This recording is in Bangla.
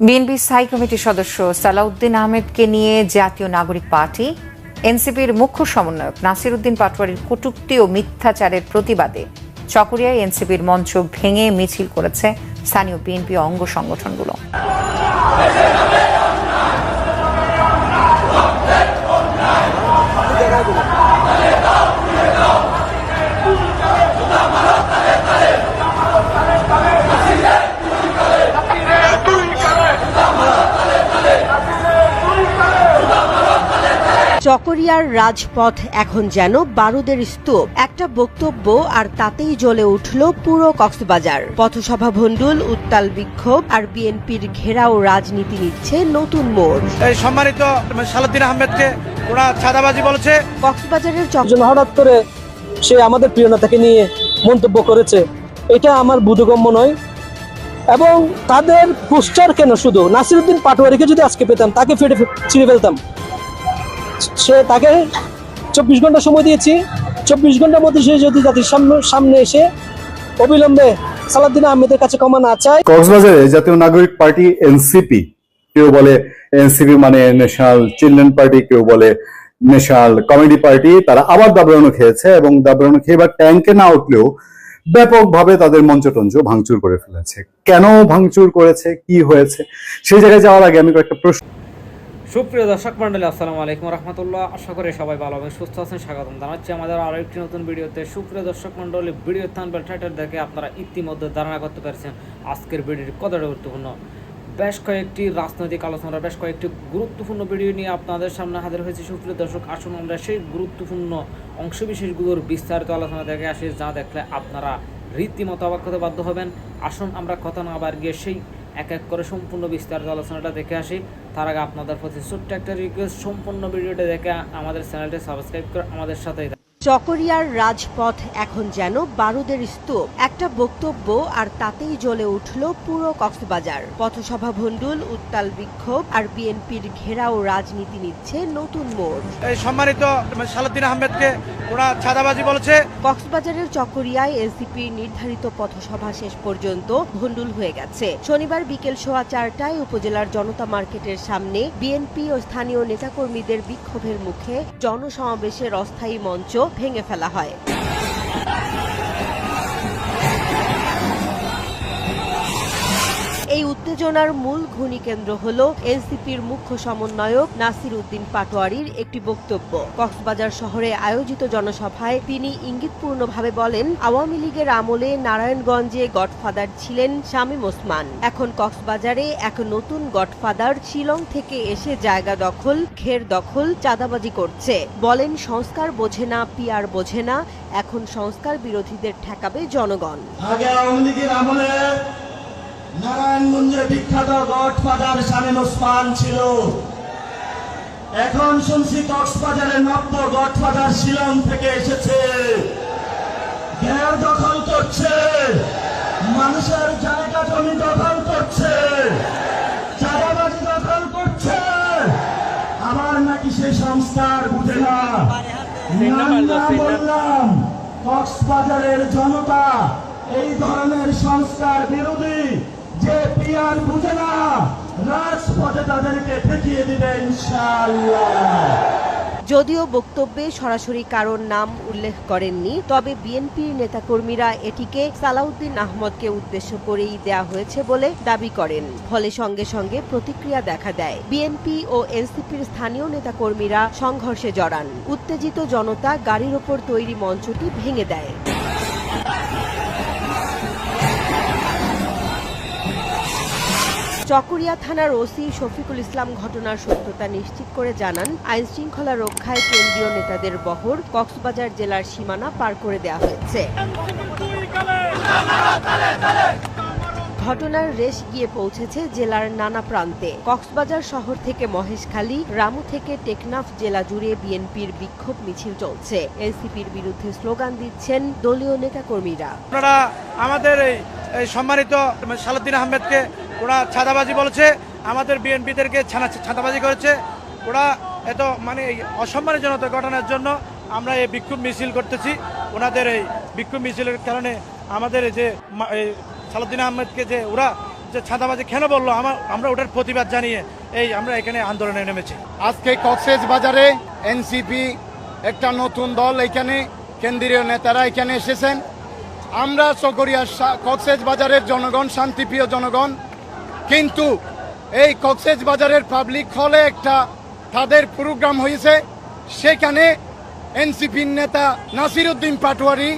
বিএনপি স্থায়ী কমিটির সদস্য সালাউদ্দিন আহমেদকে নিয়ে জাতীয় নাগরিক পার্টি এনসিপির মুখ্য সমন্বয়ক নাসির উদ্দিন পাটোয়ারির কটূক্তি ও মিথ্যাচারের প্রতিবাদে চকরিয়ায় এনসিপির মঞ্চ ভেঙে মিছিল করেছে স্থানীয় বিএনপি অঙ্গ সংগঠনগুলো। চকরিয়ার রাজপথ এখন যেন বারুদের স্তূপ। একটা বক্তব্য আর তাতেই জ্বলে উঠল পুরো কক্সবাজার। পথসভা ভণ্ডুল, উত্তাল বিক্ষোভ আর বিএনপির ঘেরাও রাজনীতি নিচ্ছে নতুন মোড়। এই সম্মানিত সালাউদ্দিন আহমেদকে ওরা ছাদাবাজি বলেছে। কক্সবাজারের হঠাৎ করে সে আমাদের প্রিয় নেতাকে নিয়ে মন্তব্য করেছে, এটা আমার বোধগম্য নয়। এবং তাদের পোস্টার কেন, শুধু নাসির উদ্দিন পাটোয়ারিকে যদি আজকে পেতাম, তাকে ছিঁড়ে ফেলতাম। তাকে 24 ঘন্টা সময় দিয়েছি। 24 ঘন্টার মধ্যে সে যদি জাতির সামনে এসে অবিলম্বে সালাউদ্দিন আহমেদের কাছে ক্ষমা না চায়। কক্সবাজারে জাতীয় নাগরিক পার্টি এনসিপি, কেউ বলে এনসিপি মানে ন্যাশনাল চিলড্রেন পার্টি, কেউ বলে ন্যাশনাল কমেডি পার্টি, তারা আবার দাবরানো খেয়েছে এবং দাবরানো খেয়ে এবার ট্যাঙ্কে না উঠলেও ব্যাপকভাবে তাদের মঞ্চটঞ্চ ভাঙচুর করে ফেলেছে। কেন ভাঙচুর করেছে, কি হয়েছে, সেই জায়গায় যাওয়ার আগে আমি কয়েকটা প্রশ্ন। সুপ্রিয় দর্শক মন্ডলী, আসসালামু আলাইকুম রহমতুল্লাহ। আশা করি সবাই ভালো এবং সুস্থ আছেন। স্বাগতম জানাচ্ছি আমাদের আরও একটি নতুন ভিডিওতে। সুপ্রিয় দর্শক মন্ডলী, ভিডিও থাম্বনেল টাইটেল দেখে আপনারা ইতিমধ্যে ধারণা করতে পারছেন আজকের ভিডিওটি কতটা গুরুত্বপূর্ণ। বেশ কয়েকটি রাজনৈতিক আলোচনা, বেশ কয়েকটি গুরুত্বপূর্ণ ভিডিও নিয়ে আপনাদের সামনে হাজির হয়েছে। সুপ্রিয় দর্শক, আসুন আমরা সেই গুরুত্বপূর্ণ অংশবিশেষগুলোর বিস্তারিত আলোচনা দেখে আসি, যা দেখলে আপনারা রীতিমতো অবাক হতে বাধ্য হবেন। আসুন আমরা কথা না আবার গিয়ে সেই এক এক করে সম্পূর্ণ বিস্তারিত আলোচনাটা দেখে আসি। তার আগে আপনাদের প্রতি ছোট্ট একটা রিকোয়েস্ট, সম্পূর্ণ ভিডিওটা দেখে আমাদের চ্যানেলটি সাবস্ক্রাইব করে আমাদের সাথেই। চকরিয়ার রাজপথ এখন যেন বারুদের স্তূপ। একটা বক্তব্য আর তাতেই জ্বলে উঠল পুরো কক্সবাজার। পথসভা ভণ্ডুল, উত্তাল বিক্ষোভ আর বিএনপির ঘেরাও রাজনীতি নিচ্ছে নতুন মোড়। এই সম্মানিত সালাউদ্দিন আহমেদকে ওরা ছাদাবাজি বলেছে। কক্সবাজারের চকরিয়ায় এনসিপির নির্ধারিত পথসভা শেষ পর্যন্ত ভণ্ডুল হয়ে গেছে। শনিবার বিকেল 4:15টায় উপজেলার জনতা মার্কেটের সামনে বিএনপি ও স্থানীয় নেতাকর্মীদের বিক্ষোভের মুখে জনসমাবেশের অস্থায়ী মঞ্চ ভেঙে ফেলা হয়। এই উত্তেজনার মূল ঘূর্ণিকেন্দ্র হল এনসিপির মুখ্য সমন্বয়ক নাসির উদ্দিন পাটোয়ারির একটি বক্তব্য। কক্সবাজার শহরে আয়োজিত জনসভায় তিনি ইঙ্গিতপূর্ণভাবে বলেন, আওয়ামী লীগের আমলে নারায়ণগঞ্জে গডফাদার ছিলেন শামীম ওসমান। এখন কক্সবাজারে এক নতুন গডফাদার শিলং থেকে এসে জায়গা দখল, ঘের দখল, চাঁদাবাজি করছে। বলেন, সংস্কার বোঝে না, পিআর বোঝে না, এখন সংস্কার বিরোধীদের ঠেকাবে জনগণ। আগে আওয়ামী লীগের আমলে নারায়ণগঞ্জের বিখ্যাত গডফাদার শামীম ওসমান ছিল। এখন শুনছি কক্সবাজারের নব্য গডফাদার শিলং থেকে এসেছে, ঘের দখল করছে, মানুষের জায়গা জমি দখল করছে, চাঁদাবাজি দখল করছে। আবার নাকি সেই সংস্কার বুঝে না। বললাম, কক্সবাজারের জনতা এই ধরনের সংস্কার বিরোধী, যে পিয়ার বুঝে না, রাজপথে তাদেরকে ঠেকিয়ে দিবে ইনশাআল্লাহ। যদিও বক্তব্যে সরাসরি কারোর নাম উল্লেখ করেননি, তবে বিএনপির নেতাকর্মীরা এটিকে সালাউদ্দিন আহমদকে উদ্দেশ্য করেই দেয়া হয়েছে বলে দাবি করেন। ফলে সঙ্গে সঙ্গে প্রতিক্রিয়া দেখা দেয়। বিএনপি ও এনসিপির স্থানীয় নেতাকর্মীরা সংঘর্ষে জড়ান। উত্তেজিত জনতা গাড়ির ওপর তৈরি মঞ্চটি ভেঙে দেয়। চকরিয়া থানার ওসি শফিকুল ইসলাম ঘটনার সত্যতা নিশ্চিত করে জানান, আইন শৃঙ্খলা রক্ষায় কেন্দ্রীয় নেতাদের বহর কক্সবাজার জেলার সীমানা পার করে দেওয়া হয়েছে। ঘটনার রেশ গিয়ে পৌঁছেছে জেলার নানা প্রান্তে। কক্সবাজার শহর থেকে মহেশখালী, রামু থেকে টেকনাফ জেলা জুড়ে বিএনপির বিক্ষোভ মিছিল চলছে। এনসিপির বিরুদ্ধে স্লোগান দিচ্ছেন দলীয় নেতাকর্মীরা। আপনারা আমাদের এই সম্মানিত সালাউদ্দিন আহমেদকে ওরা ছাদাবাজি বলেছে, আমাদের বিএনপিদেরকে ছাদাবাজি করেছে। ওরা এত অসম্মানজনক ঘটনার জন্য আমরা এই বিক্ষোভ মিছিল করতেছি। ওনাদের এই বিক্ষোভ মিছিলের কারণে আমাদের যে সালাউদ্দিন আহমেদকে যে ওরা যে ছাঁদাবাজি কেন বললো আমরা ওটার প্রতিবাদ জানিয়ে আমরা এখানে আন্দোলনে নেমেছি। আজকে কক্সবাজারে এনসিপি একটা নতুন দল, এখানে কেন্দ্রীয় নেতারা এখানে এসেছেন। আমরা চকরিয়া কক্সবাজারের জনগণ শান্তিপ্রিয় জনগণ, কিন্তু এই কক্সবাজারের পাবলিক হলে একটা তাদের প্রোগ্রাম হয়েছে, সেখানে এনসিপির নেতা নাসিরউদ্দিন পাটোয়ারি